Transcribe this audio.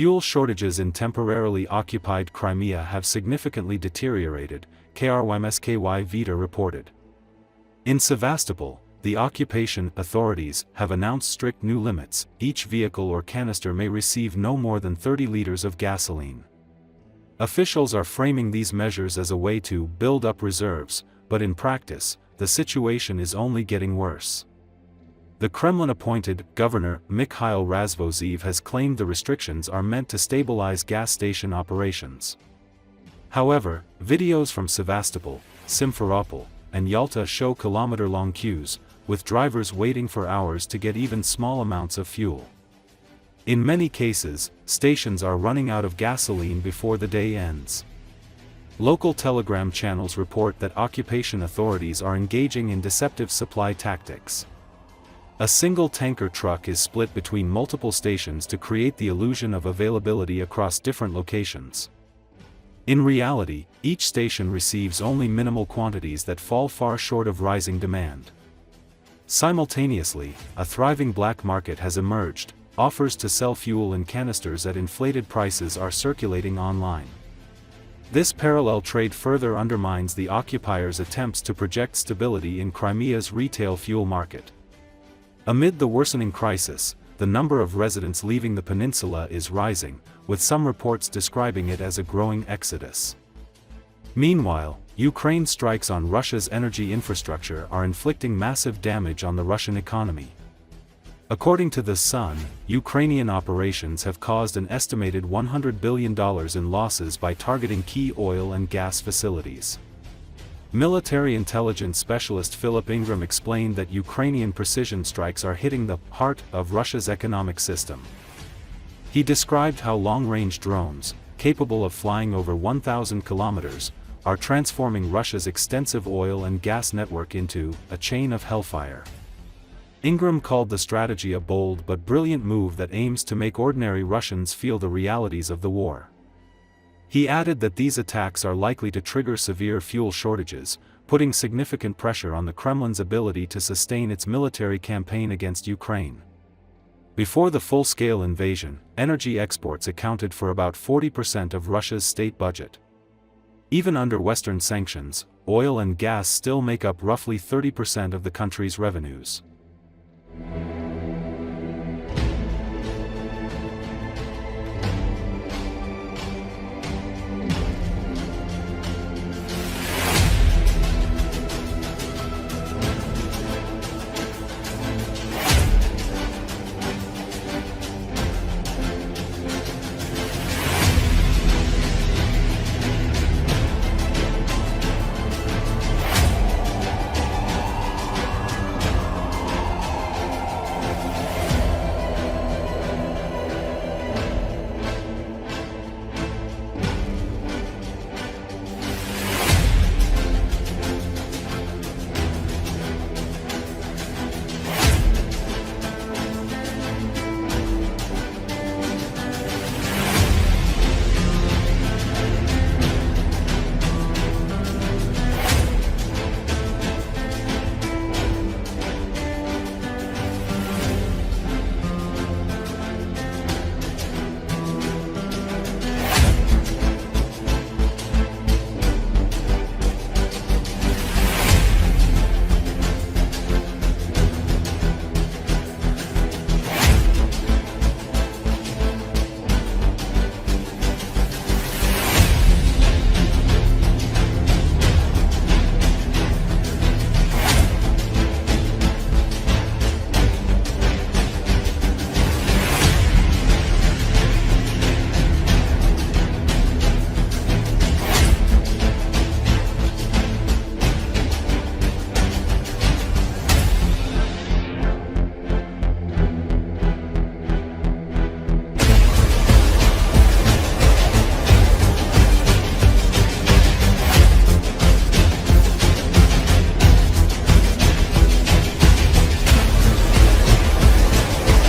Fuel shortages in temporarily occupied Crimea have significantly deteriorated, Krymsky Veter reported. In Sevastopol, the occupation authorities have announced strict new limits. Each vehicle or canister may receive no more than 30 liters of gasoline. Officials are framing these measures as a way to build up reserves, but in practice, the situation is only getting worse. The Kremlin-appointed Governor Mikhail Razvozhaev has claimed the restrictions are meant to stabilize gas station operations. However, videos from Sevastopol, Simferopol, and Yalta show kilometer-long queues, with drivers waiting for hours to get even small amounts of fuel. In many cases, stations are running out of gasoline before the day ends. Local telegram channels report that occupation authorities are engaging in deceptive supply tactics. A single tanker truck is split between multiple stations to create the illusion of availability across different locations. In reality, each station receives only minimal quantities that fall far short of rising demand. Simultaneously, a thriving black market has emerged. Offers to sell fuel in canisters at inflated prices are circulating online. This parallel trade further undermines the occupiers' attempts to project stability in Crimea's retail fuel market. Amid the worsening crisis, the number of residents leaving the peninsula is rising, with some reports describing it as a growing exodus. Meanwhile, Ukraine's strikes on Russia's energy infrastructure are inflicting massive damage on the Russian economy. According to The Sun, Ukrainian operations have caused an estimated $100 billion in losses by targeting key oil and gas facilities. Military intelligence specialist Philip Ingram explained that Ukrainian precision strikes are hitting the heart of Russia's economic system. He described how long-range drones, capable of flying over 1,000 kilometers, are transforming Russia's extensive oil and gas network into a chain of hellfire. Ingram called the strategy a bold but brilliant move that aims to make ordinary Russians feel the realities of the war. He added that these attacks are likely to trigger severe fuel shortages, putting significant pressure on the Kremlin's ability to sustain its military campaign against Ukraine. Before the full-scale invasion, energy exports accounted for about 40% of Russia's state budget. Even under Western sanctions, oil and gas still make up roughly 30% of the country's revenues.